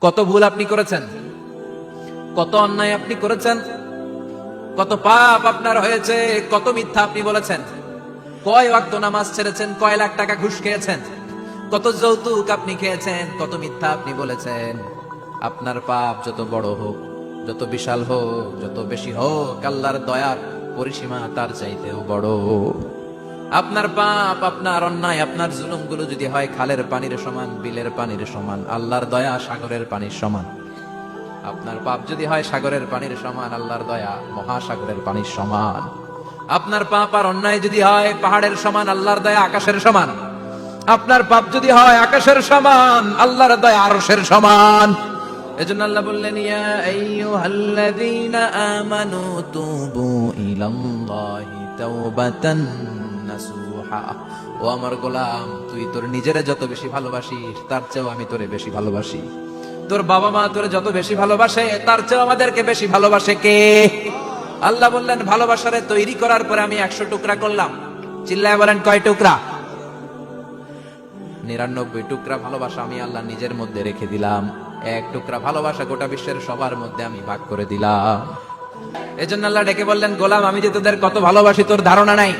কত ভুল আপনি করেছেন, কত অন্যায় আপনি করেছেন, কত পাপ আপনার হয়েছে, কত মিথ্যা আপনি বলেছেন, কয় ওয়াক্ত নামাজ ছেড়েছেন, কয় লাখ টাকা ঘুষ খেয়েছেন, কত যৌতুক আপনি খেয়েছেন, কত মিথ্যা আপনি বলেছেন। আপনার পাপ যত বড় হোক, যত বিশাল হোক, যত বেশি হোক, আল্লাহর দয়ার পরিসীমা তার চাইতেও বড়। আপনার পাপ, আপনার অন্যায়, আপনার জুলুমগুলো যদি হয় খালের পানির সমান, বিলের পানির সমান, আল্লাহর দয়া সাগরের পানির সমান। আপনার পাপ যদি হয় সাগরের পানির সমান, আল্লাহর দয়া মহাসাগরের পানির সমান। আপনার পাপ আর অন্যায় যদি হয় পাহাড়ের সমান, আল্লাহর দয়া আকাশের সমান। আপনার পাপ যদি হয় আকাশের সমান, আল্লাহর দয়া আরশের সমান। এজন্য আল্লাহ বললেন, ইয়া আইয়ুহাল্লাযীনা আমানু তুবু ইলাল্লাহি তাওবাতান নাসুহা। ও আমার গোলাম, তুই তোর নিজেরে যত বেশি ভালোবাসিস তার চেয়েও আমি তোরে বেশি ভালোবাসি। তোর বাবা মা তোরে যত বেশি ভালোবাসে তার চেয়েও আমাদেরকে বেশি ভালোবাসে কে? আল্লাহ বললেন, ভালোবাসারে তৈরি করার পরে আমি 100 টুকরা করলাম। চিল্লায় বলেন, কয় টুকরা? 99 টুকরা ভালোবাসা আমি আল্লাহ নিজের মধ্যে রেখে দিলাম। 1 টুকরা ভালোবাসা গোটা বিশ্বের সবার মধ্যে আমি ভাগ করে দিলাম। এজন্য আল্লাহ ডেকে বললেন, গোলাম আমি যে তোদের কত ভালোবাসি তোর ধারণা নাই।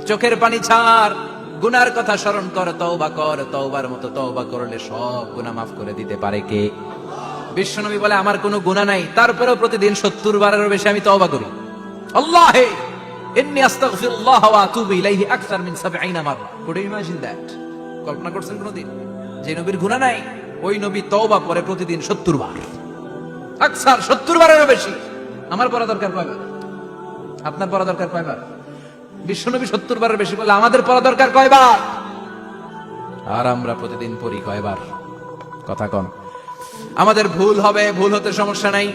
চোখের পানি ছাড়, গুনার কথা স্মরণ কর, তওবা কর। তওবার মতো তওবা করলে সব গুনাহ মাফ করে দিতে পারে কে? বিশ্বনবী বলে, আমার কোনো গুনাহ নাই, তারপরেও প্রতিদিন 70 বারেরও বেশি আমি তওবা করি। আল্লাহে ইন্নী আস্তাগফিরুল্লাহ ওয়া আতুবু ইলাইহি আকসার মিন 70 মাররা। Could you imagine that? কল্পনা করছেন কোনদিন যে নবীর গুনাহ নাই, ওই নবী তওবা করে প্রতিদিন 70 বার, আকসার 70 বারেরও বেশি। আমার পড়া দরকার কয়বার? আপনার পড়া দরকার কয়বার? বিশ্বনবী 70 বারের বেশি বলে, আমাদের পড়া দরকার কয়বার? আর আমরা প্রতিদিন পড়ি কয়বার? কথা কন। আমাদের ভুল হবে, ভুল হতে সমস্যা নাই,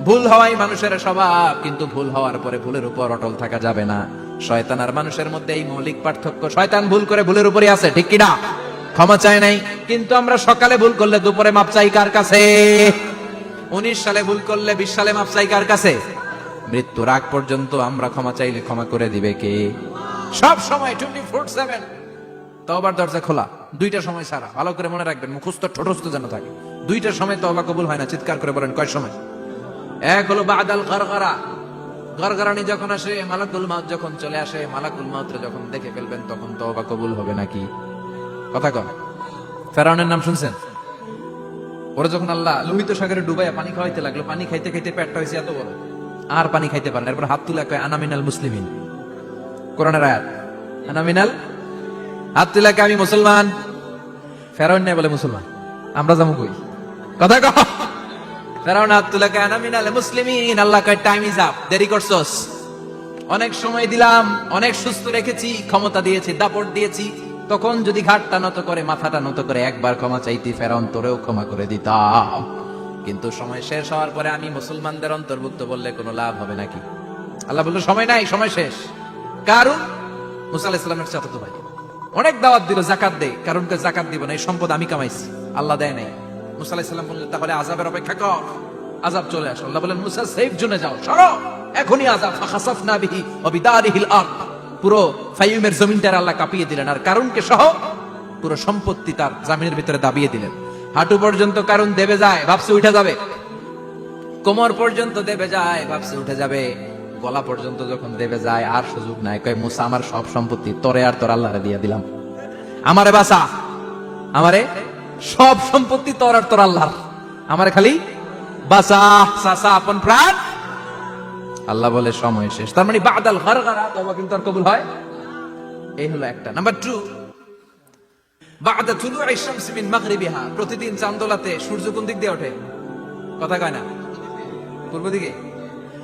ভুল হওয়াই মানুষের স্বভাব, কিন্তু ভুল হওয়ার পরে ভুলের উপর অটল থাকা যাবে না। শয়তান আর মানুষের মধ্যে এই মৌলিক পার্থক্য। শয়তান ভুল করে ভুলের উপরই আছে, ঠিক কিনা? ক্ষমা চায় নাই, কিন্তু আমরা সকালে ভুল করলে দুপুরে মাপ চাই কার কাছে? 19 সালে ভুল করলে 20 সালে মাপ চাই কার কাছে? মৃত্যুর আগ পর্যন্ত আমরা ক্ষমা চাইলে ক্ষমা করে দিবে কে? সব সময় 24/7 তওবার দরজা খোলা, 2টা সময় ছাড়া। ভালো করে মনে রাখবেন, মুখস্থ ঠোঁটস্থ যেন থাকে। 2টার সময় তওবা কবুল হয় না। চিৎকার করে বলেন, কয় সময়? এক হলো বাদাল গরগরা, গরগরানি যখন আসে, মালাকুল মাউত যখন চলে আসে, মালাকুল মাউতরে যখন দেখে ফেলবেন তখন তওবা কবুল হবে নাকি? কথা কন। ফেরাউনের নাম শুনছেন? ওরা যখন আল্লাহ লোহিত সাগরে ডুবাইয়া পানি খাওয়াইতে লাগলো, পানি খাইতে খাইতে পেটটা হয়েছে এত বড়, আর পানি খাইতে পারেন। এরপর হাত তুলে কয়, আনা মিনাল মুসলিমিন। কোরআনের আয়াত, আনা মিনাল, হাত তুলে কয়, আমি মুসলমান। ফেরাউন নেই বলে মুসলমান, আমরা যাবো কই? কথা কও। ফেরাউন হাত তুলে কয়, আনা মিনাল মুসলিমিন। আল্লাহ কয়, টাইম ইজ আপ, দেরি করছস। অনেক সময় দিলাম, অনেক সুস্থ রেখেছি, ক্ষমতা দিয়েছি, দাপট দিয়েছি, তখন যদি ঘাটটা নত করে, মাথাটা নত করে একবার ক্ষমা চাইতি, ফেরাউন তোরেও ক্ষমা করে দিতাম। কিন্তু সময় শেষ হওয়ার পরে আমি মুসলমানদের অন্তর্ভুক্ত বললে কোনো লাভ হবে নাকি? আল্লাহ বলল, সময় নাই, সময় শেষ। কারণ মুসা আলাইহিস সালামের চাচাতো ভাই অনেক দাওয়াত দিল, যাকাত দে। কারণকে যাকাত দিব না, এই সম্পদ আমি কামাইছি, আল্লাহ দেয় নাই। মুসা আলাইহিস সালাম বললেন, তাহলে আযাবের অপেক্ষা কর, আযাব চলে আসে। আল্লাহ বলেন, মুসা সেফ জোনে যাও, সরো, এখনই আযাব। ফাখাসাফনা বিহি ওয়া বিদারিহিল আরদ, পুরো ফায়ুমের জমিনটার আল্লাহ কাঁপিয়ে দিলেন, আর কারণকে সহ পুরো সম্পত্তি তার জামিনের ভিতরে দাবিয়ে দিলেন। হাঁটু পর্যন্ত কারণ দেবে যায়, ভাবছে উঠে যাবে। কোমর পর্যন্ত দেবে যায়, ভাবছে উঠে যাবে। গলা পর্যন্ত যখন দেবে যায়, আর সুযোগ নাই। কয়, মুসা আমার সব সম্পত্তি তোরে আর তোর আল্লাহরে দিয়ে দিলাম, আমারে বাঁচা, আমারে সব সম্পত্তি তোর আর তোর আল্লাহর, আমারে খালি বাঁচা, চাচা আপন প্রাণ। আল্লাহ বলে, সময় শেষ। তার মানে বাদাল গরগরা, তওবা কিন্তু আর কবুল হয়। এই হলো একটা। নাম্বার 2, বাদা তুলুই শামস মিন মাগরিবিহা। প্রতিদিন চাঁদোলাতে সূর্য কোন দিক দিয়ে ওঠে? কথা কয় না? পূর্ব দিকে।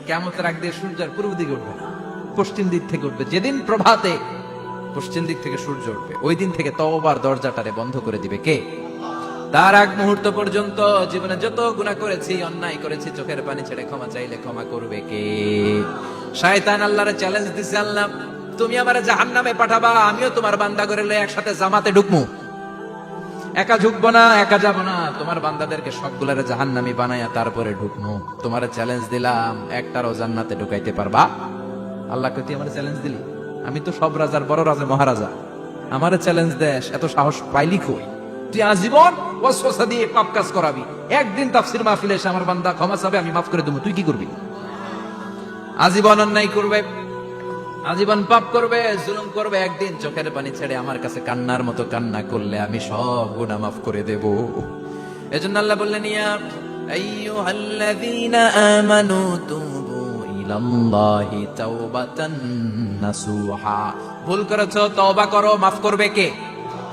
কিয়ামতের আগ দিয়ে সূর্য আর পূর্ব দিকে উঠবে না, পশ্চিম দিক থেকে উঠবে। যেদিন প্রভাতে পশ্চিম দিক থেকে সূর্য উঠবে, ওই দিন থেকে তওবার দরজাটারে বন্ধ করে দিবে কে? তার আগ মুহূর্ত পর্যন্ত জীবনে যত গুনাহ করেছি, অন্যায় করেছি, চোখের পানি ছেড়ে ক্ষমা চাইলে ক্ষমা করবে কে? শয়তান আল্লাহরে চ্যালেঞ্জ দিছে, আল্লাহ তুমি আমারে জাহান্নামে পাঠাবা, আমিও তোমার বান্দা করে লয়ে একসাথে জামাতে ঢুকমু। একা ঢুকবো না, একা যাবো না, তোমার বান্দাদেরকে সবগুলারে জাহান্নামী বানায়া তারপরে ঢুকমু। তোমারে চ্যালেঞ্জ দিলাম, একটারও জান্নাতে ঢুকাইতে পারবা? আল্লাহকে তুই আমারে চ্যালেঞ্জ দিলি? আমি তো সব রাজার বড় রাজা, মহারাজা, আমারে চ্যালেঞ্জ দেশ, এত সাহস পাইলি কই? তুই আজীবন ওয়াসওয়াসা দিয়ে পাপ কাজ করাবি, একদিন তাফসীর মাহফিলে এসে আমার বান্দা ক্ষমা চাবে, আমি মাফ করে দেবো, তুই কি করবি? আজীবন অন্যায় করবে, আজীবন পাপ করবে, জুলুম করবে, একদিন চোখের পানি ছেড়ে আমার কাছে কান্নার মতো কান্না করলে আমি সব গুনাহ মাফ করে দেব। এজন্য আল্লাহ বললেন, ইয়া আইয়ুহাল্লাযীনা আমানু তুবু ইলাল্লাহি তাওবাতান নাসুহা। ভুল করেছো, তওবা করো, মাফ করবে কে?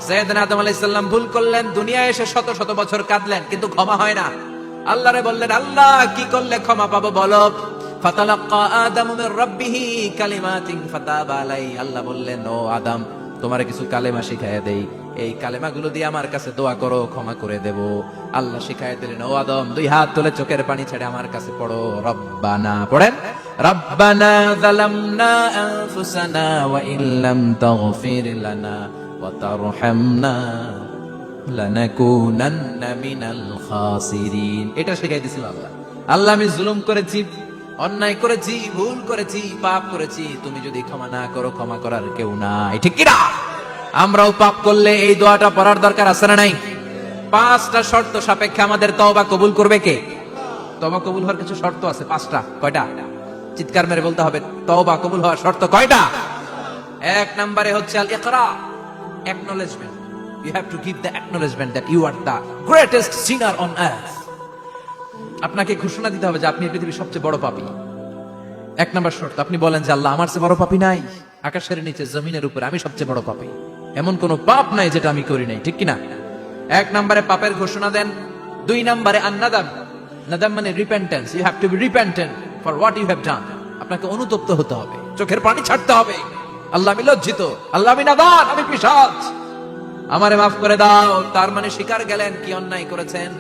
সাইয়েদনা আদম আলাইহিস সালাম ভুল করলেন, দুনিয়ায় এসে শত শত বছর কাঁদলেন, কিন্তু ক্ষমা হয় না। আল্লাহরে বললেন, আল্লাহ কি করলে ক্ষমা পাবো বলো? ফাতালাক্কা আদামু মির রাব্বিহি কালিমাতিন ফাতাবা আলাই। আল্লাহ বললেন, ও আদম, তোমারে কিছু কালেমা শিখাইয়া দেই, এই কালেমাগুলো দিয়ে আমার কাছে দোয়া করো, ক্ষমা করে দেব। আল্লাহ শিখাইয়া দিলেন, ও আদম, দুই হাত তুলে চোখের পানি ছেড়ে আমার কাছে পড়ো, রব্বানা, পড়েন, রব্বানা যালামনা আনফুসানা ওয়া ইল্লাম তাগফির লানা ওয়া তারহামনা লানাকুনান্না মিনাল খাসিরিন। এটা শিখাই দিয়েছিল আল্লাহ। আল্লাহ, আমি জুলুম করেছি, অন্যায় করেছি, ভুল করেছি, পাপ করেছি, তুমি যদি ক্ষমা না করো, ক্ষমা করার কেউ নাই, ঠিক কি না? আমরাও পাপ করলে এই দোয়াটা পড়ার দরকার আছে না নাই? 5টা শর্ত সাপেক্ষে আমাদের তওবা কবুল করবে কে? তওবা কবুল হওয়ার কিছু শর্ত আছে 5টা। কয়টা? চিৎকার মেরে বলতে হবে, তওবা কবুল হওয়ার শর্ত কয়টা? 1 নম্বরে হচ্ছে আল ইকরা, acknowledgement. You have to give the acknowledgement that you are the greatest sinner on earth. আপনাকে ঘোষণা দিতে হবে যে আপনি পৃথিবীর সবচেয়ে বড় পাপী। 1 নম্বর শর্ত, আপনি বলেন যে আল্লাহ, আমার চেয়ে বড় পাপী নাই, আকাশের নিচে জমিনের উপরে আমি সবচেয়ে বড় পাপী, এমন কোন পাপ নাই যেটা আমি করি নাই, ঠিক কিনা? 1 নম্বরে পাপের ঘোষণা দেন। 2 নম্বরে আন-নাদাম, নাদাম মানে repentance. You have to be repentant for what you have done. আপনাকে অনুতপ্ত হতে হবে, চোখের পানি ছাড়তে হবে। আল্লাহ, আমি লজ্জিত, আল্লাহ আমি নাদান, আমি পিশাচ, আমারে মাফ করে দাও। তার মানে স্বীকার গেলেন কি অন্যায় করেছেন।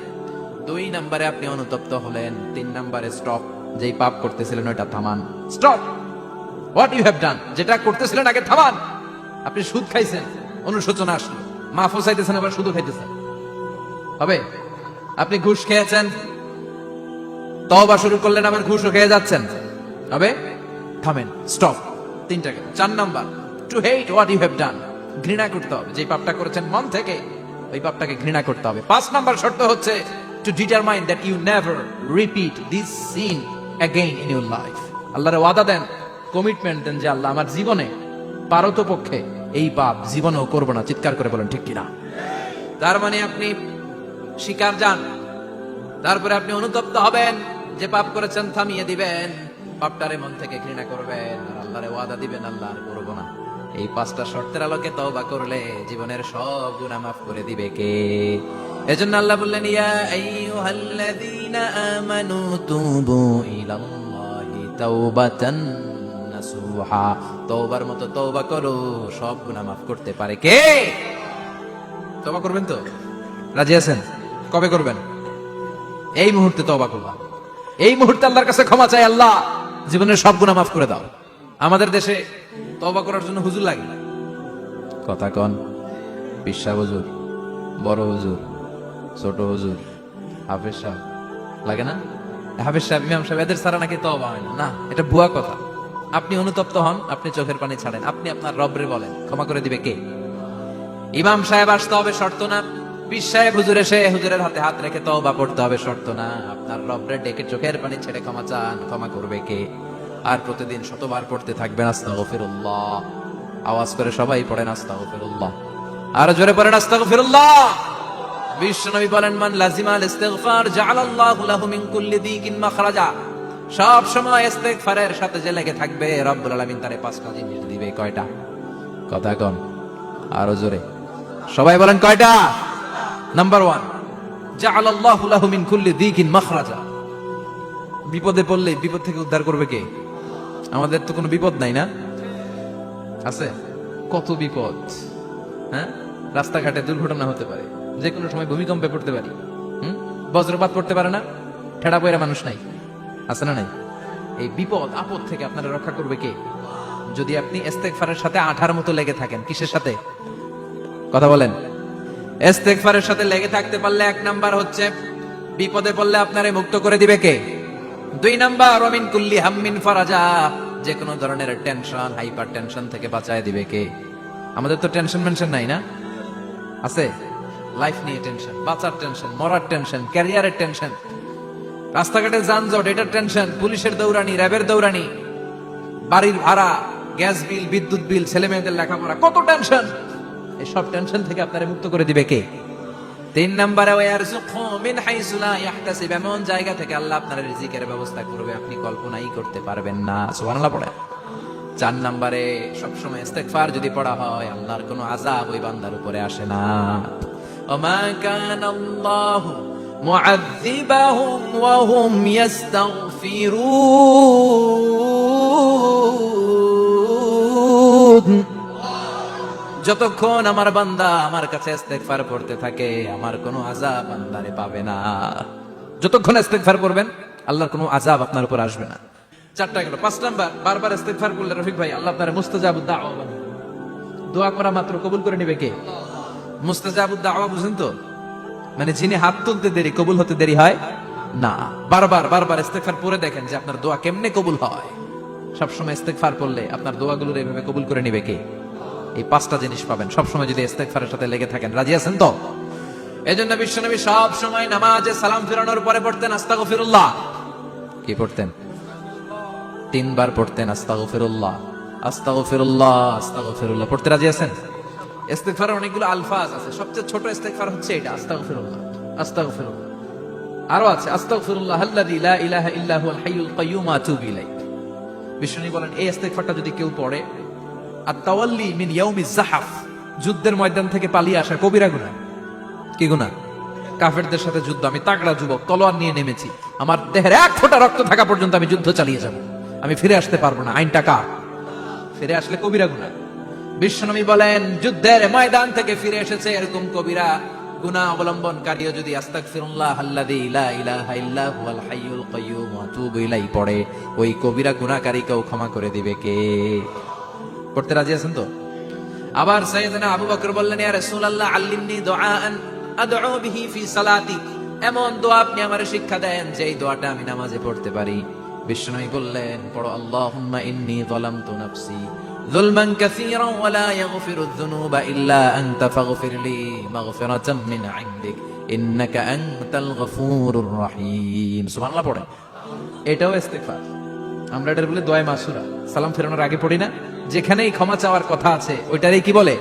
2 নম্বরে আপনি অনুতপ্ত হলেন। 3 নম্বরে স্টপ, যেই পাপ করতেছিলেন ওটা থামান। Stop what you have done, যেটা করতেছিলেন আগে থামান। আপনি সুদ খাইছেন, অনুশোচনা আসলো, মাফও চাইতেছেন, আবার সুদও খাইতেছেন, হবে? আপনি ঘুষ খেয়েছেন, তওবা শুরু করলেন, আবার ঘুষও খেয়ে যাচ্ছেন, হবে? থামেন, স্টপ। 3টা গেল। 4 number, to hate what you have done, ঘৃণা করতে হবে, যে পাপটা করেছেন মন থেকে ওই পাপটাকে ঘৃণা করতে হবে। 5 নাম্বার শর্ত হচ্ছে to determine that you never repeat this sin again in your life. আল্লাহর ওয়াদা দেন, কমিটমেন্ট দেন যে আল্লাহ, আমার জীবনে পারতপক্ষে এই পাপ জীবনেও করব না। চিৎকার করে বলেন, ঠিক কিনা? তার মানে আপনি স্বীকার যান, তারপরে আপনি অনুতপ্ত হবেন, যে পাপ করেছেন থামিয়ে দিবেন, পাপটারে মন থেকে ঘৃণা করবেন, আর আল্লাহরে ওয়াদা দিবেন, আল্লাহ আর করব না। এই 5টা শর্তের আলোকে তওবা করলে জীবনের সব গুনাহ মাফ করে দিবে কে? এজন্য আল্লাহ বললেন, ইয়া আইয়ুহাল্লাযীনা আমানু তুবু ইলাল্লাহি তাওবাতান নাসুহা। তওবার মতো তওবা করো, সব গুনাহ মাফ করতে পারে কে? তওবা করবেন তো? রাজি আছেন? কবে করবেন? এই মুহূর্তে তওবা করলাম, এই মুহূর্তে আল্লাহর কাছে ক্ষমা চাই, আল্লাহ জীবনের সব গুনাহ মাফ করে দাও। আমাদের দেশে তওবা করার জন্য হুজুর লাগে, কথা কন, পিসা হুজুর, বড় হুজুর, ছোট হুজুর, হাফেজ সাহেব, লাগে না? হাফেজ সাহেব, ইমাম সাহেব, এদের ছাড়া নাকি তওবা হয় না। না, এটা ভুয়া কথা। আপনি অনুতপ্ত হন, আপনি চোখের পানি ছাড়েন, আপনি আপনার রবরে বলেন, ক্ষমা করে দিবে কে? ইমাম সাহেব আসতে হবে, শর্ত না। পীর সাহেব হুজুর এসে হুজুরের হাতে হাত রেখে তওবা পড়তে হবে, শর্ত না। আপনার রবরে ডেকে চোখের পানি ছেড়ে ক্ষমা চান, ক্ষমা করবে কে? আর প্রতিদিন শতবার পড়তে থাকবেন আস্তাগফিরুল্লাহ। আওয়াজ করে সবাই পড়েন আস্তাগফিরুল্লাহ, আর জোরে পড়েন আস্তাগফিরুল্লাহ। বিশ্বনবী বলেন, মান লাজিমাল ইস্তিগফার জাআলাল্লাহু লাহু মিন কুল্লি দিকিন মাখরাজা। সব সময় ইস্তিগফারের সাথে যে লেগে থাকবে, রব্বুল আলামিন তারে 5টা জিনিস দিবে। কয়টা? কথা কন, আরো জোরে সবাই বলেন, কয়টা? নাম্বার 1, জাআলাল্লাহু লাহু মিন কুল্লি দিকিন মাখরাজা। বিপদে পড়লে বিপদ থেকে উদ্ধার করবে কে? আমাদের তো কোনো বিপদ নাই, না আছে? কত বিপদ, হ্যাঁ? রাস্তাঘাটে দুর্ঘটনা হতে পারে, যে কোনো সময় ভূমিকম্পে পড়তে পারি, বজ্রপাত পড়তে পারে না, ঠেড়া পয়রা মানুষ নাই, আছে না নাই? এই বিপদ আপদ থেকে আপনারা রক্ষা করবে কে? যদি আপনি ইস্তেগফারের সাথে আঠার মতো লেগে থাকেন। কিসের সাথে? কথা বলেন। ইস্তেগফারের সাথে লেগে থাকতে পারলে 1 নাম্বার হচ্ছে বিপদে পড়লে আপনারে মুক্ত করে দিবে কে? 2 নাম্বার, ওমিন কুল্লি হাম্মিন ফারাজা, যে কোনো ধরনের টেনশন, হাইপার টেনশন থেকে বাঁচায় দিবে কে? আমাদের তো টেনশন মেনশন নাই, না আছে? লাইফ নিয়ে টেনশন, বাঁচার টেনশন, মরার টেনশন, ক্যারিয়ারের টেনশন, রাস্তাঘাটে যানজট, এটার টেনশন, পুলিশের দৌড়ানি, র্যাবের দৌড়ানি, বাড়ির ভাড়া, গ্যাস বিল, বিদ্যুৎ বিল, ছেলে মেয়েদের লেখাপড়া, কত টেনশন। এই সব টেনশন থেকে আপনারা মুক্ত করে দিবে কে? 3 নম্বরে ওয়ারযুকহু মিন হাইসু লা ইয়াহতাসিব, এমন জায়গা থেকে আল্লাহ আপনার রিজিকের ব্যবস্থা করবে আপনি কল্পনাই করতে পারবেন না। সুবহানাল্লাহ পড়ে। 4 নম্বরে সবসময় ইস্তিগফার যদি পড়া হয় আল্লাহর কোনো আযাব ওই বান্দার উপরে আসে না। ওমা কানাল্লাহু মুআযযিবাহুম ওয়া হুম ইস্তাগফিরুন, যতক্ষণ আমার বান্দা আমার কাছে ইস্তিগফার পড়তে থাকে আমার কোনো আযাব বান্দারে পাবে না। যতক্ষণ ইস্তিগফার করবেন আল্লাহর কোনো আযাব আপনার উপর আসবে না। 4টা গেল। 5 নাম্বার, বারবার ইস্তিগফার করলে রফিক ভাই আল্লাহ আপনার মুস্তাজাবুদ দাওয়া বানাবে। দোয়া করা মাত্র কবুল করে নেবে কে? মুস্তাজাবুদ দাওয়া বুঝেন তো? মানে যিনি হাত তুলতে দেরি কবুল হতে দেরি হয় না। বারবার বারবার ইস্তিগফার পড়ে দেখেন যে আপনার দোয়া কেমনে কবুল হয়। সবসময় ইস্তিগফার পড়লে আপনার দোয়াগুলোর এইভাবে কবুল করে নেবে কে? এই 5টা জিনিস পাবেন সবসময় যদি ইস্তিগফারের সাথে লেগে থাকেন। রাজি আছেন তো? এজন্য বিশ্বনবী সব সময় নামাজে সালাম ফিরানোর পরে পড়তেন আস্তাগফিরুল্লাহ। কি পড়তেন? 3 বার পড়তেন আস্তাগফিরুল্লাহ, আস্তাগফিরুল্লাহ, আস্তাগফিরুল্লাহ। পড়তে রাজি আছেন? ইস্তিগফারের অনেকগুলো আলফাজ আছে, সবচেয়ে ছোট ইস্তিগফার হচ্ছে এটা, আস্তাগফিরুল্লাহ, আস্তাগফিরুল্লাহ। আরো আছে আস্তাগফিরুল্লাহ আল্লাযী লা ইলাহা ইল্লা হুয়াল হাইয়ুল কাইয়্যুম ওয়া আতুবু ইলাইহি। বিশ্বনবী বলেন এই ইস্তিগফারটা যদি কেউ পড়ে, আত-তাওয়াল্লি মিন ইয়াউমিজ যাহাফ, যুদ্ধের ময়দান থেকে পালিয়ে আসা কবিরা গুনাহ। কি গুনাহ? কাফেরদের সাথে যুদ্ধ, আমি তাগড়া যুবক, তলোয়ার নিয়ে নেমেছি, আমার দেহের 1 ফোঁটা রক্ত থাকা পর্যন্ত আমি যুদ্ধ চালিয়ে যাব, আমি ফিরে আসতে পারবো না, আইনটা কার? ফিরে আসলে কবিরা গুনাহ। বিশ্বনবী বলেন যুদ্ধের ময়দান থেকে ফিরে এসেছে এরকম কবিরা গুনাহ অবলম্বনকারীও যদি আস্তাগফিরুল্লাহ আল্লাযী লা ইলাহা ইল্লা হুয়াল হাইয়ুল কাইয়্যুম ওয়া আতুবু ইলাইহি পড়ে, ওই কবিরা গুনাহকারীকেও ক্ষমা করে দিবে কে? করতে রাজি আছেন তো? আবার সাইয়েদনা আবু বকর বললেন ইয়া রাসূলুল্লাহ আল্লিমনি দুআআন আদউ বিহি ফি সালাতি, এমন দোয়া আপনি আমারে শিক্ষা দেন যে এই দোয়াটা আমি নামাজে পড়তে পারি। বিশ্বনবী বললেন পড়ো আল্লাহুম্মা ইন্নী যালামতু নাফসি যুলমান কাসীরান ওয়া লা ইয়াগফিরুয যুনুবা ইল্লা আনতা ফাগফিরলি মাগফিরাতাম মিন ইনদিক ইন্নাকা আনতাল গফুরুর রহিম। সুবহানাল্লাহ পড়ে। এটাও ইস্তিগফার। আমরা এটার বলে দোয়া মাসুরা, সালাম ফেরানোর আগে পড়ি না? যেখানেই ক্ষমা চাওয়ার কথা আছে ওইটারই কি বলে?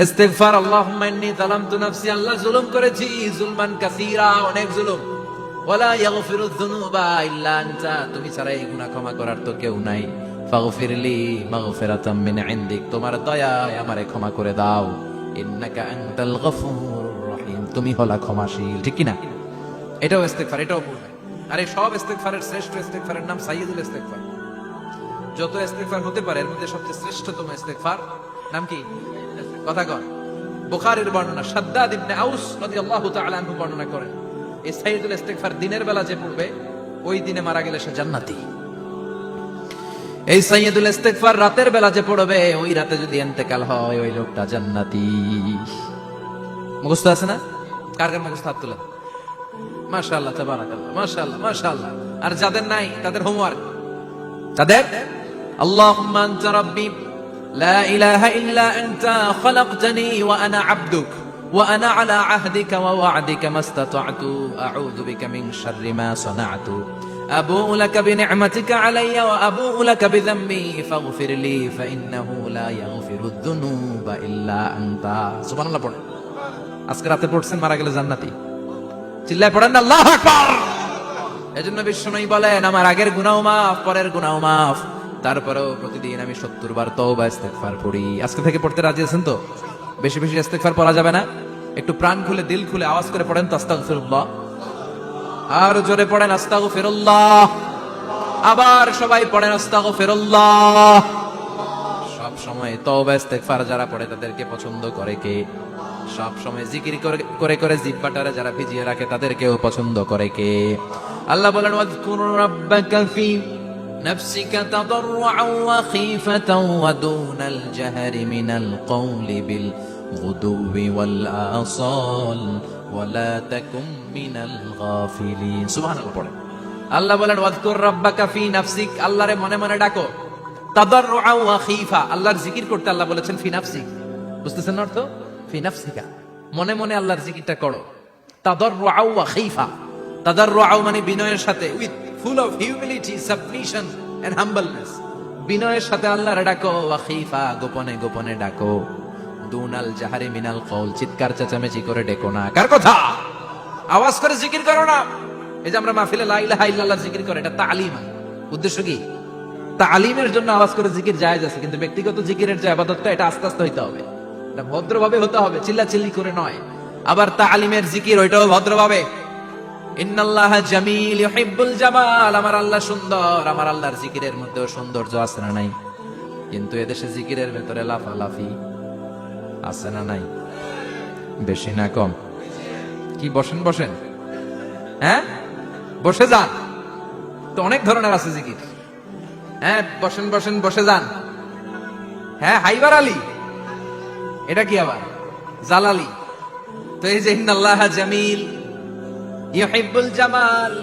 ইস্তিগফার। আল্লাহুম্মা ইন্নী যালামতু নাফসি, আল্লাহ জুলুম করেছি, যুলমান কাসীরা, অনেক জুলুম, ওয়ালা ইয়াগফিরুয যুনুবা ইল্লা আনতা, তুমি ছাড়া এই গুনাহ ক্ষমা করার তো কেউ নাই, ফাগফিরলি মাগফিরাতাম মিন ইনদিক, তোমার দয়ায় আমারে ক্ষমা করে দাও, ইন্নাকা আনতাল গফুরুর রহিম, তুমি হলা ক্ষমাশীল। ঠিক কি না? এটাও ইস্তিগফার, এটাও পড়বে। আর এই সব ইস্তিগফারের শ্রেষ্ঠ ইস্তিগফারের নাম সাইয়্যিদুল ইস্তিগফার। যত ইস্তিগফার হতে পারে এর মধ্যে সবচেয়ে শ্রেষ্ঠতম ইস্তিগফার নাম কি? কথা কন। বুখারীর বর্ণনা, শাদ্দাদ ইবনে আউস রাদিয়াল্লাহু তাআলা আনহু বর্ণনা করেন এই সাইয়্যিদুল ইস্তিগফার দিনের বেলা যে পড়বে ওই দিনে মারা গেলে সে জান্নাতি। এই সাইয়্যিদুল ইস্তিগফার রাতের বেলা যে পড়বে ওই রাতে যদি ইন্তেকাল হয় ওই লোকটা জান্নাতি। মুখস্থ আছে না? কার কার মুখস্থ? হাত তুলেন। মাশাআল্লাহ, তাবারাকাল্লাহ, মাশাআল্লাহ, মাশাআল্লাহ। আর যাদের নাই তাদের হোমওয়ার্ক, তাদের আল্লাহুম্মা আনতা রাব্বি লা ইলাহা ইল্লা আনতা খালাকতানি ওয়া আনা আবদুক ওয়া আনা আলা আহদিকা ওয়া ওয়া'দিকা মাসতাতা'তু আউযু বিকা মিন শাররি মা সানা'তু আবু'ু লাকা বিনি'মাতিকা আলাইয়া ওয়া আবু'ু লাকা বিযামবি ফাগফিরলি ফাইন্নাহু লা ইয়াগফিরুয যুনুবা ইল্লা আনতা। সুবহানাল্লাহ পড়েন। আজকে রাতে পড়ছেন, মারা গেলে জান্নাতি। চিল্লায় পড়েন না আল্লাহু আকবার। এজন্য বিশ্বনবী বলেন আমার আগের গুনাহও মাফ, পরের গুনাহও মাফ, তারপরেও প্রতিদিন আমি 70 বার তওবা ইস্তিগফার পড়ি। আজকে থেকে পড়তে রাজি আছেন তো? বেশি বেশি ইস্তিগফার পড়া যাবে না? একটু প্রাণ খুলে দিল খুলে আওয়াজ করে পড়েন তো আস্তাগফিরুল্লাহ। আর জোরে পড়েন আস্তাগফিরুল্লাহ। আবার সবাই পড়েন আস্তাগফিরুল্লাহ। সব সময় তওবা ইস্তিগফার যারা পড়ে তাদেরকে পছন্দ করে কে? সব সময় জিকির করে করে জিহ্বাটারে যারা ভিজিয়ে রাখে তাদেরকেও পছন্দ করে কে? আল্লাহ বলেন ওয়াজকুর রাব্বাকা ফি নাফসিকা তাদাররুআন ওয়া খীফাতান ওয়া দুনাল জাহরি মিনাল কওলি বিল গুদুবি ওয়াল আসাল ওয়া লা তাকুম মিনাল গাফিলিন। সুবহানাল্লাহ পড়েন। আল্লাহ বলেন ওয়াজকুর রাব্বাকা ফি নাফসিক, আল্লাহরে মনে মনে ডাকো, তাদাররুআন ওয়া খীফা, আল্লাহর জিকির করতে আল্লাহ বলেছেন ফি নাফসিক। বুঝতেছেন না অর্থ? ফি নাফসিকা, মনে মনে আল্লাহর জিকিরটা করো। তাদাররুআ ওয়া খাইফা, তাদাররুআ মানে বিনয়ের সাথে, with full of humility, submission and humbleness, বিনয়ের সাথে আল্লাহর ডাকো। ওয়া খাইফা, গোপনে গোপনে ডাকো। দুনাল জাহারি মিনাল কওল, চিৎকার চেঁচামেচি করে ডেকো না। কার কথা? আওয়াজ করে জিকির করো না। এই যে আমরা মাহফিলে লা ইলাহা ইল্লাল্লাহ জিকির করে, এটা তালিম। উদ্দেশ্য কি? তালিমের জন্য আওয়াজ করে জিকির জায়েজ আছে, কিন্তু ব্যক্তিগত জিকিরের যে ইবাদতটা, এটা আস্তে আস্তে হইতে হবে, এটা ভদ্রভাবে হতে হবে, চিল্লাচিল্লি করে নয়। আবার তালিমের জিকির, ওইটাও ভদ্রভাবে। ইন্নাল্লাহা জামিল ইউহিব্বুল জামাল, আমার আল্লাহ সুন্দর, আমার আল্লাহর জিকিরের মধ্যেও সৌন্দর্য আছে না নাই? কিন্তু এদেশে জিকিরের ভেতরে লাফালাফি আছে না নাই? বেশি না কম? কি বসেন বসেন, হ্যাঁ বসে যান, তো অনেক ধরনের আছে জিকির। হ্যাঁ বসেন বসেন, বসে যান। হ্যাঁ হাইবার আলী, এটা কি আবার জালালি? তো এই যে ইন্নাল্লাহা জামিল ইউহিব্বুল জামাল,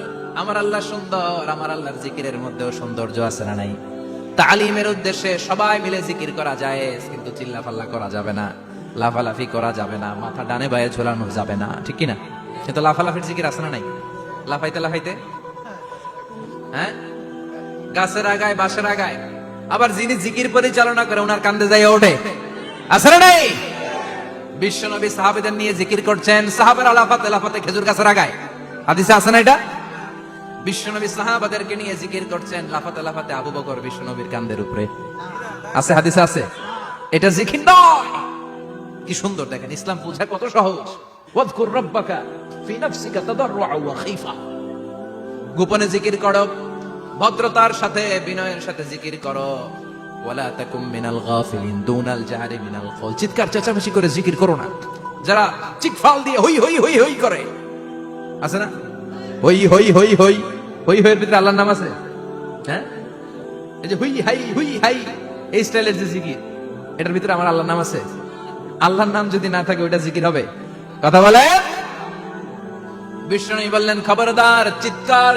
আমার আল্লাহ সুন্দর, আমার আল্লাহর জিকিরের মধ্যেও সৌন্দর্য আছে না নাই? তালিমের উদ্দেশ্যে সবাই মিলে জিকির করা যায়, কিন্তু চিল্লাফাল্লা করা যাবে না, লাফালাফি করা যাবে না, মাথা ডানে বায়ে ঝোলানো যাবে না, ঠিক কিনা? কিন্তু লাফালাফির জিকির আছে না নাই? লাফাইতে লাফাইতে, হ্যাঁ গাছের আগায় বাঁশের আগায়। আবার যিনি জিকির পরিচালনা করে ওনার কান্দে যাই ওঠে, আছে না নাই? বিশ্বনবী সাহাবীদের নিয়ে জিকির করছেন, সাহাবারা লাফাতে লাফাতে খেজুর গাছের আগায়। হাদিসে আছে না এটা? বিশ্বনবী সাহাবাদেরকে নিয়ে জিকির করছেন, লাফাতে লাফাতে আবু বকর বিশ্বনবীর কান্দের উপরে। আছে, হাদিসে আছে। এটা জিকির নয়। কি সুন্দর দেখেন, ইসলাম বোঝা কত সহজ। ওয়াযকুর রাব্বাকা ফি নাফসিকা তাদাররুআ ওয়া খাইফা, গোপনে জিকির করো, ভদ্রতার সাথে বিনয়ের সাথে জিকির করো। ওয়ালা তাকুম মিনাল গাফিলিন দুনাল জাহারি মিনাল কওল, চিৎকার চেঁচামেচি করে জিকির করো না। যারা চিৎফাল দিয়ে হই হই হই হই করে, আছে না? হই হই হই হই হই হইয়ের ভিতরে আল্লাহর নাম আছে। হ্যাঁ এই যে হুই হাই হুই হাই, এই স্টাইলের যে জিকির, এটার ভিতরে আমার আল্লাহর নাম আছে? আল্লাহর নাম যদি না থাকে ওইটা জিকির হবে? কথা বলে। বিষ্ণু বললেন, খবরদার, চিৎকার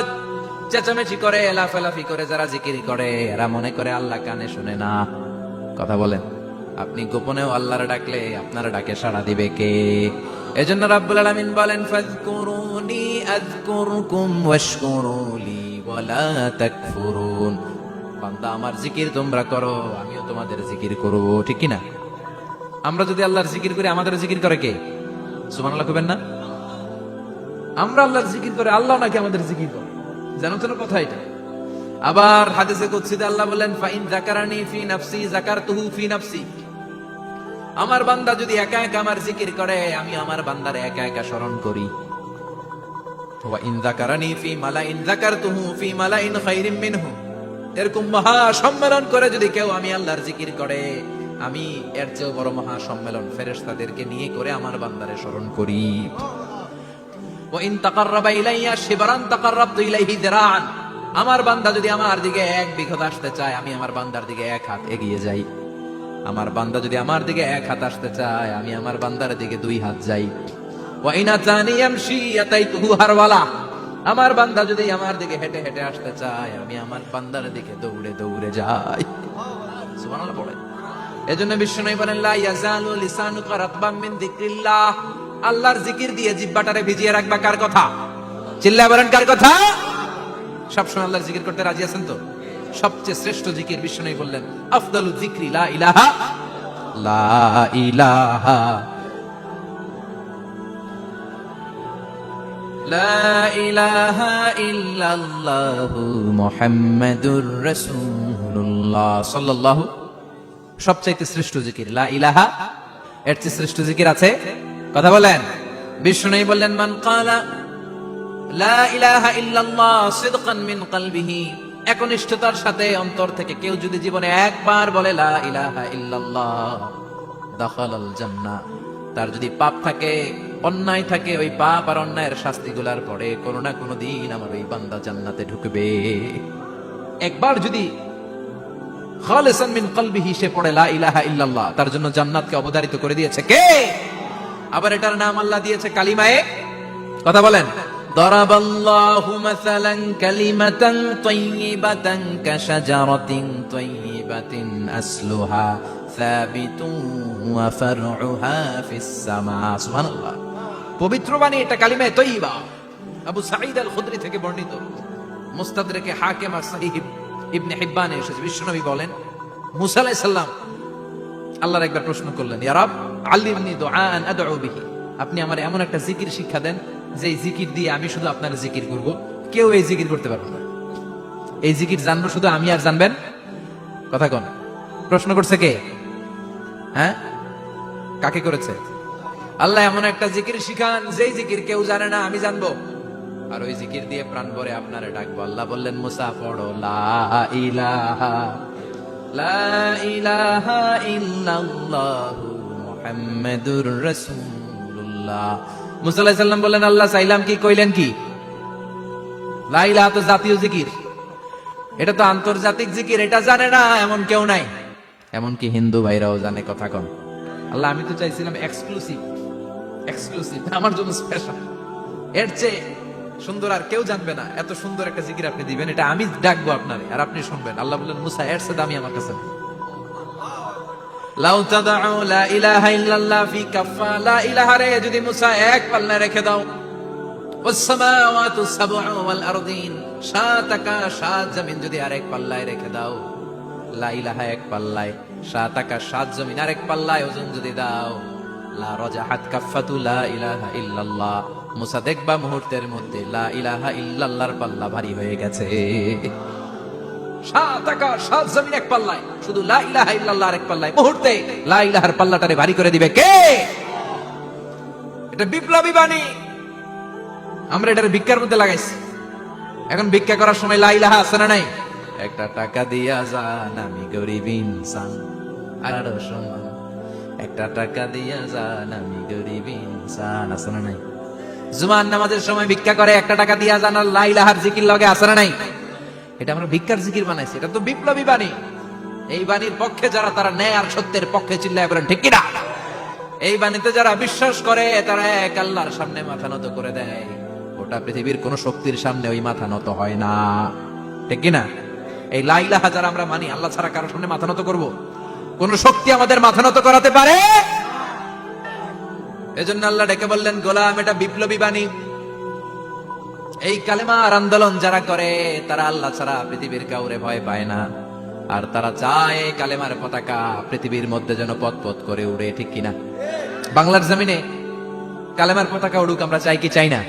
চেঁচামেচি করে লাফালাফি করে যারা জিকির করে, এরা মনে করে আল্লাহ কানে শুনে না। কথা বলেন। আপনি গোপনেও আল্লাহর ডাকলে আপনার ডাকে সাড়া দিবে কে? এজন্য রাব্বুল আলামিন বলেন, ফাযকুরুনি আযকুরকুম ওয়াশকুরুলি ওয়ালা তাকফুরুন। বান্দা আমার জিকির তোমরা করো, আমিও তোমাদের জিকির করব, ঠিক কি না? আমরা যদি আল্লাহর জিকির করি, আমাদের জিকির করে কে? সুবহানাল্লাহ কইবেন না? আমরা আল্লাহর জিকির করে, আল্লাহ নাকি আমাদের জিকির করে? জানো তো কথা এটা। আবার হাদিসে কুদসিতে আল্লাহ বলেন, ফাইন যাকারানি ফি নাফসি যাকারতুহু ফি নাফসি, আমার বান্দা যদি একা একা আমার জিকির করে, আমি আমার বান্দারে একা একা স্মরণ করি। ওয়া ইন যাকারানি ফি মালাইন যাকারতুহু ফি মালাইন খায়রিম মিনহু, এরকম মহা সম্মেলন করে যদি কেউ আমি আল্লাহর জিকির করে, আমি এর চেয়ে বড় মহা সম্মেলন ফেরেশতাদেরকে নিয়ে করে আমার বান্দারে স্মরণ করি। ওয়া ইন তাকাররাবা ইলাইয়া শিবরান তাকাররাবতু ইলাইহি দিরান, আমার বান্দা যদি আমার দিকে এক বিঘত আসতে চায়, আমি আমার বান্দার দিকে এক হাত এগিয়ে যাই। আমার বান্দা যদি আমার দিকে এক হাত আসতে চায়, আমি আমার বান্দার দিকে দুই হাত যাই। ওয়া ইন আতানি ইয়ামশি আতাইতুহু হারওয়ালা, আমার বান্দা যদি আমার দিকে হেঁটে হেঁটে আসতে চায়, আমি আমার বান্দার দিকে দৌড়ে দৌড়ে যাই। সুবহানাল্লাহ পড়ে। এজন্য বিষ্ণু বলেন, লা ইয়াজালু লিসানুকা রাতবাম মিন যিকরিল্লাহ, আল্লাহর জিকির দিয়ে জিহ্বাটারে ভিজিয়ে রাখবা। কার কথা? চিল্লায় বলেন, কার কথা? সবসময় আল্লাহর জিকির করতে রাজি আছেন তো? সবচেয়ে শ্রেষ্ঠ জিকির বিষ্ণু বললেন, আফদালু যিকরি লা ইলাহা লা ইলাহা লা ইলাহা ইল্লাল্লাহু মুহাম্মাদুর রাসূলুল্লাহ সাল্লাল্লাহু, সবচাইতে শ্রেষ্ঠ জিকির লা ইলাহা। এর চেয়ে শ্রেষ্ঠ জিকির আছে? কথা বলেন। বিষ্ণু বললেন, মান ক্বালা লা ইলাহা ইল্লাল্লাহ সিদকান মিন কলবিহি, একনিষ্ঠতার সাথে অন্তর থেকে কেউ যদি জীবনে একবার বলে লা ইলাহা ইল্লাল্লাহ, দাখালাল জান্নাহ, তার যদি পাপ থাকে, অন্যায় থাকে, ওই পাপ আর অন্যায়ের শাস্তিগুলার পরে কোনো না কোনো দিন আমার ওই বান্দা জান্নাতে ঢুকবে। একবার যদি খালিসান মিন কলবিহি সে পড়ে লা ইলাহা ইল্লাল্লাহ, তার জন্য জান্নাতকে অবধারিত করে দিয়েছে কে? আবার এটার নাম আল্লাহ দিয়েছে কালিমায়ে। কথা বলেন। দরাবাল্লাহু মাসালান কালিমাতান তাইয়িবাতান কাশাজারাতিন তাইয়িবাতিন আসলুহা সাবিতুন ওয়া ফারউহা ফিস সামা। সুবহানাল্লাহ। পবিত্র বাণী, এটা কালিমা তয়্যিবা। আবু সাঈদ আল খুদরি থেকে বর্ণিত, মুস্তাদরাকে হাকিম আর সহিহ ইবনে হিব্বানে এসেছে। বিশ্বনবী বলেন, মুসা আলাইহিস সালাম আল্লাহর একবার প্রশ্ন করলেন, ইয়া রব আল্লিমনি দুআআন আদউ বিহি, আপনি আমার এমন একটা জিকির শিক্ষা দেন যে জিকির দিয়ে আমি শুধু আপনার জিকির করব, কেউ এই জিকির করতে পারবে না। এই জিকির জানবো শুধু আমি, আর জানবেন কথা কোন? প্রশ্ন করছে কে? হ্যাঁ, কাকে করেছে? আল্লাহ এমন একটা জিকির শিখান যেই জিকির কেউ জানে না, আমি জানবো, আর ওই জিকির দিয়ে প্রাণ ভরে আপনারে ডাকবো। আল্লাহ বললেন, মুসা পড়ো লা ইলাহা ইল্লাল্লাহু মুহাম্মাদুর রাসূলুল্লাহ। মুসা আলাইহিস সালাম বললেন, আল্লাহ চাইলাম কি, কইলেন কি? লা ইলাহা তো জাতীয় জিকির, এটা তো আন্তর্জাতিক জিকির, এটা জানে না এমন কেউ নাই, এমনকি হিন্দু ভাইরাও জানে। কথা কন। আল্লাহ আমি তো চাইছিলাম এক্সক্লুসিভ, আমার জন্য স্পেশাল, এর চেয়ে সুন্দর আর কেউ জানবে না। এত সুন্দর একটা জিকির আপনি দিবেন, এটা আমি ডাকবো আপনারে আর আপনি শুনবেন। আল্লাহ বললেন, মুসা এর চেয়ে দামি আমার কাছে লাউ তাদউ লা ইলাহা ইল্লাল্লাহ ফি কাফা, লা ইলাহা রে যদি মুসা এক পাল্লায় রেখে দাও, ওয়াস সামাওয়াতু সাবউ ওয়াল আরদিন, সাত আকাশ সাত জমিন যদি আরেক পাল্লায় রেখে দাও, লা ইলাহা এক পাল্লায়, সাত আকাশ সাত জমিন আরেক পাল্লায় ওজন যদি দাও, লা রাজাহাত কাফাতু লা ইলাহা ইল্লাল্লাহ, মুসা দেখবা মুহূর্তের মধ্যে লা ইলাহা ইল্লাল্লাহর পাল্লা ভারী হয়ে গেছে। সাত আকাশ সাত জমিন এক পাল্লায়, শুধু লা ইলাহা ইল্লাল্লাহর এক পাল্লায়, মুহূর্তে লা ইলাহার পাল্লাটারে ভারী করে দিবে কে? এটা বিপ্লবী বাণী। আমরা এটার ভিক্ষার মধ্যে লাগাইছি। এখন ভিক্ষা করার সময় লা ইলাহা আছে না নাই? একটা টাকা দিয়া যান, আমি গরিব ইনসান, আর সমান, একটা টাকা দিয়া যান, আমি গরিব ইনসান, আছে না নাই? জুমার নামাজের সময় ভিক্ষা করে, একটা টাকা দিয়া যান, আর লা ইলাহার জিকির লগে, আছে না নাই? এটা আমরা ভিক্ষার জিকির বানাইছি, এটা তো বিপ্লবী বাণী। এই বাণীর পক্ষে যারা, তারা ন্যায় আর সত্যের পক্ষে চিল্লায় বলেন ঠিক কিনা? এই বাণীতে যারা বিশ্বাস করে, তারা এক আল্লাহর সামনে মাথা নত করে দেয়। গোটা পৃথিবীর কোন শক্তির সামনে ওই মাথা নত হয় না, ঠিক কিনা? এই লা ইলাহা যারা আমরা মানি, আল্লাহ ছাড়া কারোর সামনে মাথা নত করব? কোন শক্তি আমাদের মাথা নত করাতে পারে? এজন্য আল্লাহ ডেকে বললেন, গোলাম এটা বিপ্লবী বাণী। এই কালেমার আন্দোলন যারা করে, তারা আল্লাহ ছাড়া পৃথিবীর কাউরে ভয় পায় না, আর তারা চায় কালেমার পতাকা পৃথিবীর মধ্যে যেন পথ পথ করে উড়ে, ঠিক কিনা? বাংলার জমিনে কালেমার পতাকা উড়ুক, আমরা চাই কি চাই না?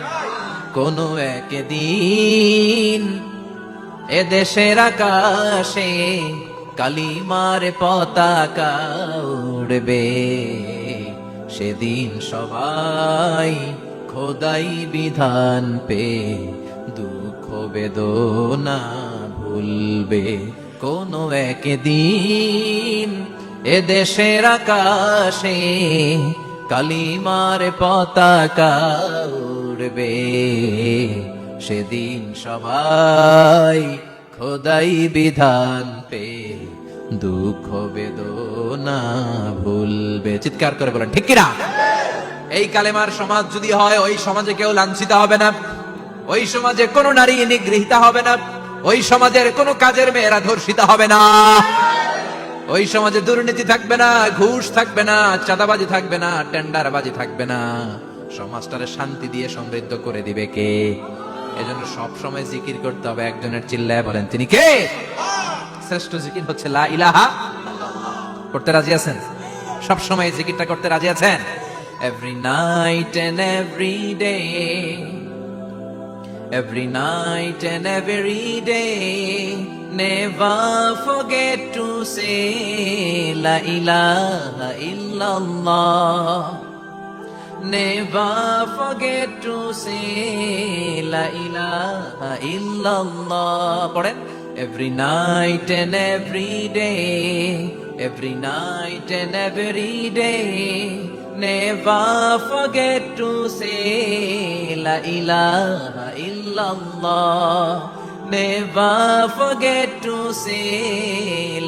কোন একদিন এ দেশের আকাশে কালিমার পতাকা উড়বে, সেদিন সবাই খোদাই বিধান পে দুঃখ বেদনা ভুলবে। কোন একদিন এ দেশের আকাশে কালিমার পতাকা উড়বে, সেদিন সবাই খোদাই বিধান পে দুঃখ বেদনা ভুলবে। চিৎকার করে বলেন ঠিক কিনা? এই কালেমার সমাজ যদি হয়, ওই সমাজে কেউ লাঞ্ছিত হবে না, ওই সমাজে কোন নারী নিগৃহীতা হবে না, ওই সমাজের কোন কাজের মেয়েরা ধর্ষিত হবে না, ওই সমাজে দুর্নীতি থাকবে না, ঘুষ থাকবে না, চাঁদাবাজি থাকবে না, টেন্ডারবাজি থাকবে না। সমাজটারে শান্তি দিয়ে সমৃদ্ধ করে দিবে কে? এজন্য সব সময় জিকির করতে হবে একজনের, চিল্লায় বলেন তিনি কে? শ্রেষ্ঠ জিকির হচ্ছে লা ইলাহা। করতে রাজি আছেন? সব সময় জিকিরটা করতে রাজি আছেন? Every night and every day, every night and every day, never forget to say la ilaha illallah, never forget to say la ilaha illallah. পড়েন, every night and every day, every night and every day, never forget to say la ilaha illallah, never forget to say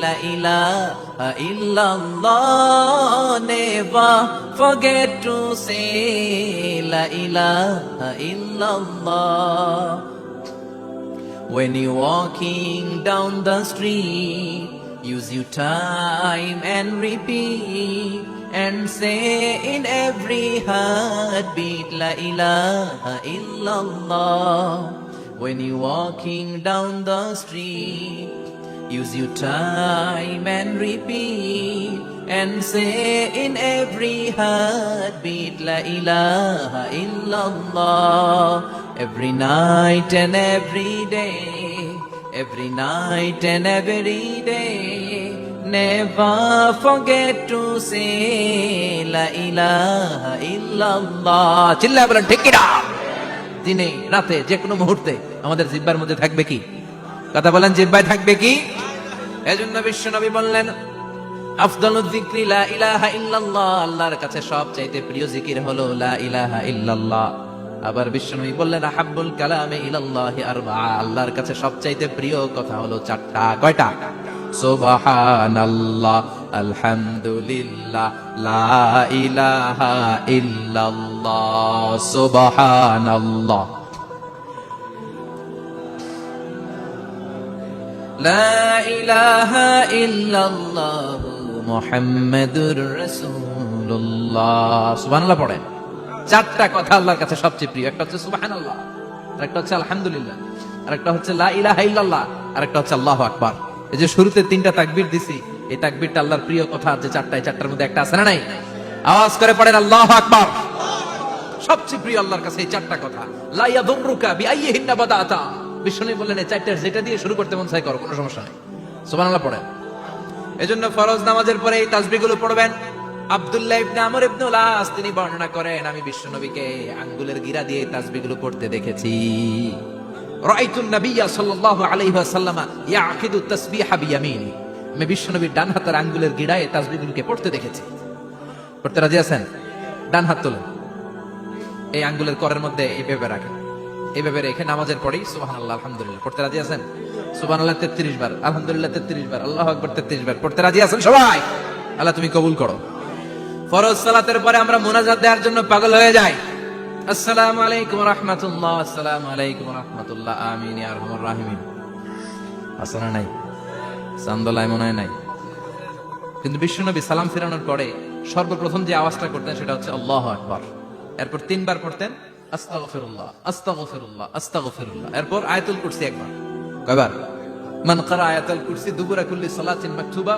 la ilaha illallah, never forget to say la ilaha illallah. When you're walking down the street, Use your time and repeat and say in every heartbeat, La ilaha illallah. When you're walking down the street, use your time and repeat and say in every heartbeat, La ilaha illallah. Every night and every day, every night and every day, never forget to say La ilaha illallah. চিল্লায় বলেন ঠিক কিনা? দিনে রাতে যে কোনো মুহূর্তে আমাদের জিহ্বার মধ্যে থাকবে কি? কথা বলেন, জিহ্বায় থাকবে কি? এজন্য বিশ্বনবী বললেন আফদালুয যিকরি লা ইলাহা ইল্লাল্লাহ, আল্লাহর কাছে সবচাইতে প্রিয় জিকির হলো লা ইলাহা ইল্লাল্লাহ। আবার বিশ্বনবী বললেন আহাব্বুল কালামে ইলাল্লাহি আরবাআ, আল্লাহর কাছে সবচাইতে প্রিয় কথা হলো চারটা। কয়টা? সুবহানাল্লাহ, আলহামদুলিল্লাহ, লা ইলাহা ইল্লাল্লাহ। সুবহানাল্লাহ, লা ইলাহা ইল্লাল্লাহ, মুহাম্মাদুর রাসূলুল্লাহ। সুবহানাল্লাহ পড়েন। চারটা কথা আল্লাহর কাছে সবচেয়ে প্রিয়। একটা হচ্ছে সুবহানাল্লাহ, আরেকটা হচ্ছে আলহামদুলিল্লাহ, আরেকটা হচ্ছে লা ইলাহা ইল্লাল্লাহ, আরেকটা হচ্ছে আল্লাহু আকবার। এই যে শুরুতে তিনটা তাকবীর দিছি, এই তাকবীরটা আল্লাহর প্রিয় কথা যে চারটা, এই চারটার মধ্যে একটা আছে না নাই? আওয়াজ করে পড়েন আল্লাহু আকবার। সবচেয়ে প্রিয় আল্লাহর কাছে এই চারটা কথা। লা ইয়াদুররুকা বিআইয়িহিন্না বাদাতা, বিষ্ণু বললেন এই চারটার যেটা দিয়ে শুরু করতে মন চাই করো, কোনো সমস্যা নেই। সুবহানাল্লাহ পড়েন। এজন্য ফরজ নামাজের পরে এই তাসবিহগুলো পড়বেন। আব্দুল্লাহ ইবনে আমর ইবনে আস তিনি বর্ণনা করেন, আমি বিশ্বনবীকে আঙ্গুলের গিরা দিয়ে তাসবিহগুলো পড়তে দেখেছি। রাআইতুন নাবিয়্যা সাল্লাল্লাহু আলাইহি ওয়াসাল্লাম ইয়াকিদু তাসবিহা বিয়ামিনি, আমি বিশ্বনবীর ডান হাতের আঙ্গুলের গিরায় তাসবিহগুলোকে পড়তে দেখেছি। পড়তে রাজি আছেন? ডান হাত তুলেন, এই আঙ্গুলের করের মধ্যে এইভাবে রাখেন, এইভাবে রেখে নামাজের পরেই সুবহানাল্লাহ আলহামদুলিল্লাহ পড়তে রাজি আছেন? সুবহানাল্লাহ 33 বার, আলহামদুলিল্লাহ 33 বার, আল্লাহু আকবার 33 বার পড়তে রাজি আছেন সবাই? আল্লাহ তুমি কবুল করো। ফরজ সালাতের পরে আমরা মুনাজাত দেওয়ার জন্য পাগল হয়ে যাই। আসসালামু আলাইকুম ওয়া রাহমাতুল্লাহ, আসসালামু আলাইকুম ওয়া রাহমাতুল্লাহ, আমিন ইয়া আরহামার রাহিমিন। আসলে নাই, চান্দলায় মনে হয় নাই। কিন্তু বিশ্বনবী সালাম ফিরানোর পরে সর্বপ্রথম যে আওয়াজটা করতেন সেটা হচ্ছে আল্লাহু আকবার। এরপর 3 বার পড়তেন আস্তাগফিরুল্লাহ, আস্তাগফিরুল্লাহ, আস্তাগফিরুল্লাহ। এরপর আয়াতুল কুরসি একবার। কয়বার? মান ক্বারা আয়াতুল কুরসি দুবুরা কুল্লি সালাতিন মাকতুবা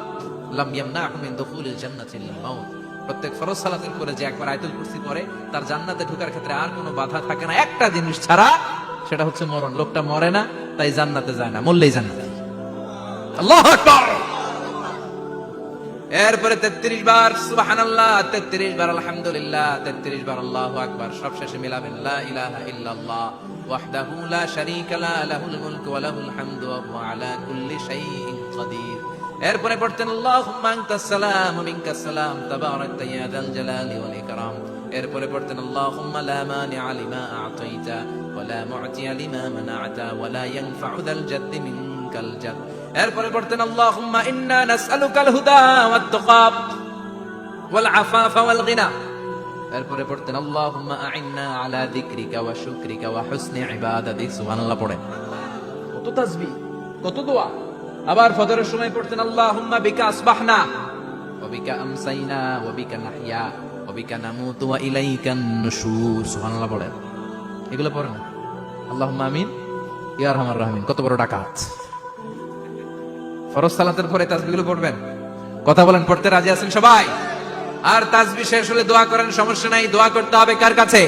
লাম ইয়ামনাহু মিন দুখুলিল জান্নাতি ইল্লাল মাউত। প্রত্যেক ফরজ সালাতের পরে যে একবার আয়াতুল কুরসি পড়ে তার জান্নাতে ঢোকার ক্ষেত্রে আর কোনো বাধা থাকে না, একটা জিনিস ছাড়া, সেটা হচ্ছে মরণ। লোকটা মরে না তাই জান্নাতে যায় না, মরলেই জান্নাতে। আল্লাহু আকবার। এরপরে 33 বার সুবহানাল্লাহ, 33 বার আলহামদুলিল্লাহ, 33 বার আল্লাহু আকবার। সব শেষে মিলাবেন লা ইলাহা ইল্লাল্লাহ ওয়াহদাহু লা শারীকা লা লাহুল মুলকু ওয়া লাহুল হামদু ওয়া হুয়া আলা কুল্লি শাইইন কাদির। এরপরে পড়তেন আল্লাহুম্মা আনতাস সালাম ওয়া মিনকাস সালাম তাবারাকতা ইয়া যাল জালালি ওয়াল ইকরাম। এরপরে পড়তেন আল্লাহুম্মা লা মানিআ লিমা আ'তাইতা ওয়া লা মু'তিয়া লিমা মানা'তা ওয়া লা ইয়ানফা'ু যাল জাদ্দি মিনকাল জাদ। এরপরে পড়তেন আল্লাহুম্মা ইন্না নাসআলুকাল হুদা ওয়াত তুকা ওয়াল আফাফা ওয়াল গিনা। এরপরে পড়তেন আল্লাহুম্মা আ'ইন্না আলা যিকরিকা ওয়া শুকরিকা ওয়া হুসনি ইবাদাতিক। সুবহানাল্লাহ পড়েন। কত তাসবিহ, কত দোয়া। আবার ফজরের সময় পড়তেন আল্লাহুম্মা বিকা আসবাহনা ওয়া বিকা আমসাইনা ওয়া বিকা নাহইয়া ওয়া বিকা নামুতু ওয়া ইলাইকান নুশুর। সুবহানাল্লাহ পড়েন। এগুলো পড়েন আল্লাহুম্মা আমিন ইয়া আরহামার রাহিমিন। কত বড় ডাকাত। ফরজ সালাতের পরে তাসবিহগুলো পড়বেন। কথা বলেন, পড়তে রাজি আছেন সবাই? আর তাসবিহ শেষ হলে দোয়া করেন, সমস্যা নাই। দোয়া করতে হবে কার কাছে?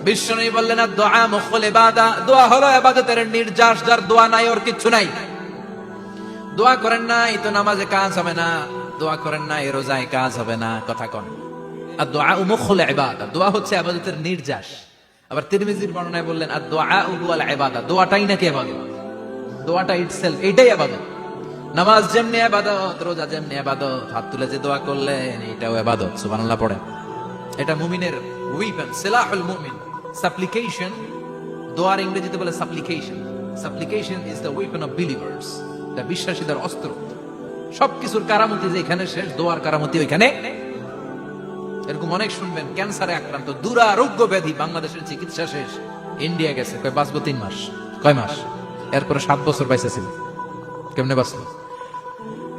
বিশ্বনবী বললেন দুআ মুখুল ইবাদা, দোয়া হলো ইবাদতের নির্যাস। যার দোয়া নাই ওর কিচ্ছু নাই। দোয়া করেন নাই তো নামাজে কাজ হবে না, দোয়া করেন নাই রোজায় কাজ হবে না। কথা কোন? আর দোয়া মুখুল ইবাদা, দোয়া হচ্ছে ইবাদতের নির্যাস। আবার তিরমিজির বর্ণনায় বললেন আর দোয়া হুয়াল ইবাদা, দোয়াটাই নাকি ইবাদত, দোয়াটা ইটসেলফ এইটাই ইবাদত। নামাজ যেমনি ইবাদত, রোজা যেমনি ইবাদত, হাত তুলে যে দোয়া করলেন এটাও ইবাদত। সুবহানাল্লাহ পড়েন। এটা মুমিনের ওয়েপন, সিলাহুল মুমিন। সাপ্লিকেশন, দোয়ার ইংরেজিতে বলে সাপ্লিকেশন। সাপ্লিকেশন is the weapon of believers, এটা বিশ্বাসীদের অস্ত্র। সবকিছুর কারামতি যেখানে শেষ, দোয়ার কারামতি ওইখানে। এরকম অনেক শুনবেন ক্যান্সারে আক্রান্ত, দুরারোগ্য ব্যাধি, বাংলাদেশের চিকিৎসা শেষ, ইন্ডিয়া গেছে, কয় বাঁচবো 3 মাস। কয় মাস? এরপরে 7 বছর বাইসে ছিল। কেমনে বাঁচলো?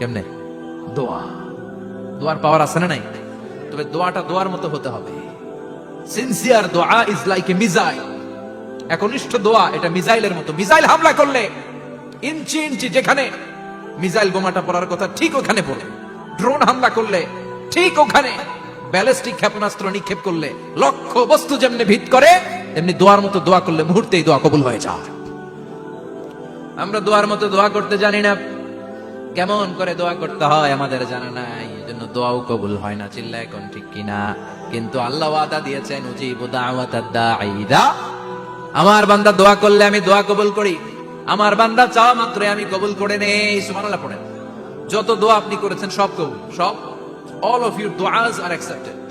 কেমনে? দোয়া। দোয়ার পাওয়ার আছে না নাই? তবে দোয়াটা দোয়ার মতো হতে হবে। সিনসিয়ার দোয়া ইজ লাইক এ মিসাইল। একনিষ্ঠ দোয়া এটা মিসাইলের মতো। মিসাইল হামলা করলে ইঞ্চি ইঞ্চি যেখানে মিসাইল বোমাটা পড়ার কথা ঠিক ওখানে পড়ে। ড্রোন হামলা করলে ঠিক ওখানে, ব্যালিস্টিক ক্ষেপণাস্ত্র নিক্ষেপ করলে লক্ষ্য বস্তু যেমনি ভিত করে, তেমনি দোয়ার মতো দোয়া করলে মুহূর্তেই দোয়া কবুল হয়ে যায়। আমরা দোয়ার মতো দোয়া করতে জানি না, কেমন করে দোয়া করতে হয় আমাদের জানা নাই, এজন্য দোয়াও কবুল হয় না। চিল্লা এখন ঠিক কিনা? কিন্তু আল্লাহ ওয়াদা দিয়েছেন, উজিবু দাওয়াতাদ দাঈদা, আমার বান্দা দোয়া করলে আমি দোয়া কবুল করি, আমার বান্দা চাওয়া মাত্রই আমি কবুল করে নেই। সুবহানাল্লাহ পড়েন। যত দোয়া আপনি করেছেন সব কবুল, সব, অল অফ ইউর দুআস আর অ্যাকসেপ্টেড,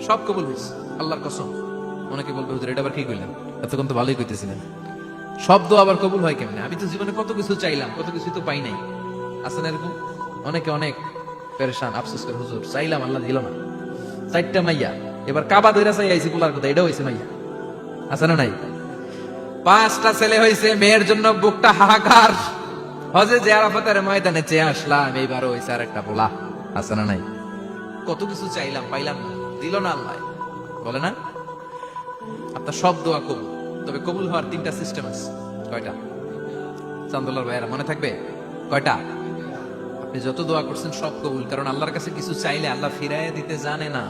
সব কবুল হয়েছে আল্লাহর কসম। অনেকে বলবে হুজুর এটা আবার কি কইলেন, এতক্ষণ তো ভালোই কইতেছিলেন, সব দোয়া আবার কবুল হয় কেমনে? আমি তো জীবনে কত কিছু চাইলাম, কত কিছু তো পাই নাই। আসেন এরকম অনেকে অনেক পেরেশান, আফসোস করে হুজুর চাইলাম আল্লাহ দিল না। 4টা মাইয়া, এবার কাবা ধইরা চাই আইছি পোলার কথা, এটা হইছে মাইয়া। আছে না নাই? 5টা ছেলে হইছে, মেয়ের জন্য বুকটা হাহাকার। হজে যে আরাফাতের ময়দানে চেয়ে আসলাম, এইবারও হইছে আরেকটা পোলা। আছে না নাই? কত কিছু চাইলাম, পাইলাম না, দিল না আল্লাহ। বলে না আপনার সব দোয়া কবুল, তবে কবুল হওয়ার 3টা সিস্টেম আছে। কয়টা? চান্দুল্লাহর ভাইয়েরা মনে থাকবে? কয়টা? আপনি যত দোয়া করছেন সব কবুল, কারণ আল্লাহর কাছে কিছু চাইলে আল্লাহ ফিরাইয়া দিতে জানে না।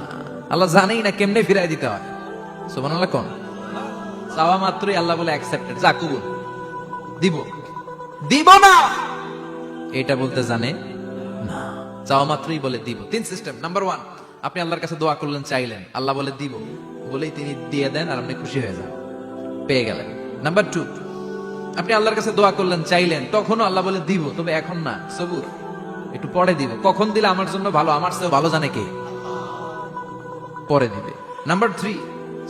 আল্লাহ জানেই না কেমনে ফিরাই দিতে হয়। সুবহানাল্লাহ কোন? চাওয়া মাত্রই আল্লাহ বলে অ্যাকসেপ্টেড, যা কবুল, দিব দিব না এটা বলতে জানে না, চাওয়া মাত্রই বলে দিব। 3 সিস্টেম। নাম্বার 1, আপনি আল্লাহর কাছে দোয়া করলেন, চাইলেন, আল্লাহ বলে দিব, বলেই তিনি দিয়ে দেন আর আপনি খুশি হয়ে যান, পেয়ে গেলেন। নাম্বার 2, আপনি আল্লাহর কাছে দোয়া করলেন, চাইলেন, তখনও আল্লাহ বলে দিব, তবে এখন না, সবুর, একটু পরে দিব। কখন দিলে আমার জন্য ভালো, আমার চেয়ে ভালো জানে কে, পরে দিবে। নাম্বার 3,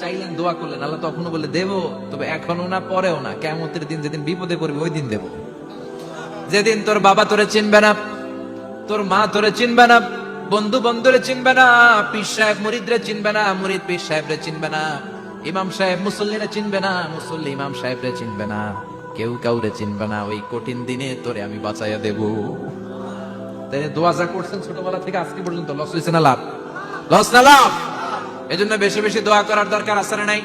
চাইলেন, দোয়া করলেন, আল্লাহ তখনও বলে দেব, তবে এখনো না, পরেও না, কিয়ামতের দিন যেদিন বিপদে পড়বে ওই দিন দেব। যেদিন তোর বাবা তোরে চিনবে না, তোর মা তোরে চিনবে না, বন্ধু বন্ধুরে চিনবে না, পীর সাহেব মুরিদরে চিনবে না, মুরিদ পীর সাহেবরে চিনবে না, ইমাম সাহেব মুসল্লিরে চিনবে না, মুসল্লি ইমাম সাহেবরে চিনবে না, কেউ কাউরে চিনবে না। ওই কঠিন দিনে তোরে আমি বাঁচাইয়া দেব। তাই দোয়া যা করছেন ছোটবেলা থেকে আজকে পর্যন্ত, লস হয়েছে না লাভ? লস না লাভ? এজন্য বেশি বেশি দোয়া করার দরকার আছে না নাই?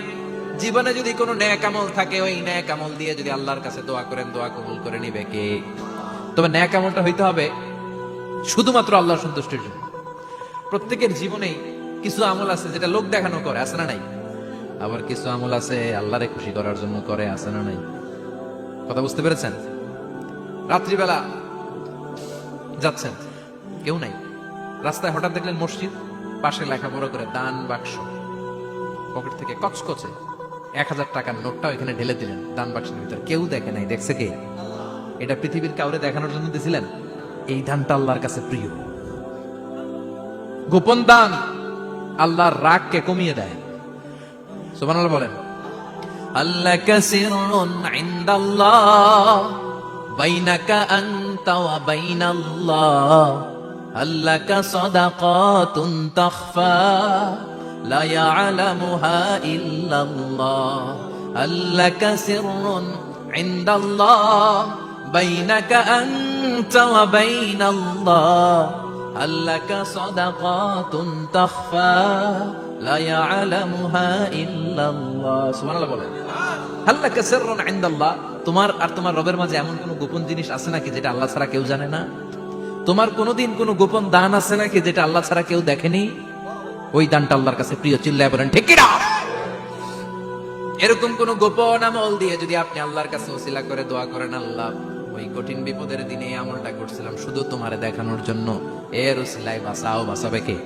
জীবনে যদি কোনো নেক আমল থাকে, ওই নেক আমল দিয়ে যদি আল্লাহর কাছে দোয়া করেন, দোয়া কবুল করে নিবে কে? তবে নেক আমলটা হইতে হবে শুধুমাত্র আল্লাহর সন্তুষ্টির জন্য। প্রত্যেকের জীবনেই কিছু আমল আছে যেটা লোক দেখানো করে, আছে না নাই? আবার কিছু আমল আছে আল্লাহরে খুশি করার জন্য করে, আছে না নাই? কথা বুঝতে পেরেছেন? রাত্রিবেলা যাচ্ছেন, কেউ নাই, রাস্তায় হঠাৎ দেখলেন মসজিদ, পাশে লেখা বড় করে দান বাক্স, পকেট থেকে কচকচে 1000 টাকার নোটটা এখানে ঢেলে দিলেন দান বাক্সের ভিতর। কেউ দেখে নাই, দেখছে কে? এটা পৃথিবীর কাউরে দেখানোর জন্য দিছিলেন? এই দানটা আল্লাহর কাছে প্রিয়। গোপন দান আল্লাহর রাগকে কমিয়ে দেয়। সুবহানাল্লাহ বলেন। আল্লাকা সিররুন ইনদাল্লাহ বাইনাকা আনতা ওয়া বাইনাল্লাহ, আল্লাকা সাদাকাতুন তাখফা লা ইয়ালামুহা ইল্লাল্লাহ, আল্লাকা সিররুন ইনদাল্লাহ বাইনাকা আনতা ওয়া বাইনাল্লাহ, আল্লাকা সাদাকাতুন তাখফা লা ইয়ালামুহা ইল্লাল্লাহ। সুবহানাল্লাহ বলেন। আল্লাকা সিররুন ইনদাল্লাহ, তোমার আর তোমার রবের মাঝে এমন কোন গোপন জিনিস আছে নাকি যেটা আল্লাহ ছাড়া কেউ জানে না? তোমার কোনোদিন কোনো গোপন দান আছে নাকি যেটা আল্লাহ ছাড়া কেউ দেখেনি? ওই দানটা আল্লাহর কাছে প্রিয়। চিল্লায় বলেন ঠিক কি না? এরকম কোন গোপন আমল দিয়ে যদি আপনি আল্লাহর কাছে ওসিলা করে দোয়া করেন, আল্লাহ ওই কঠিন বিপদের দিনে এই আমলটা করছিলাম শুধু তোমারে দেখানোর জন্য, এর ওসিলায় বাঁচাও, বাঁচাবে কে?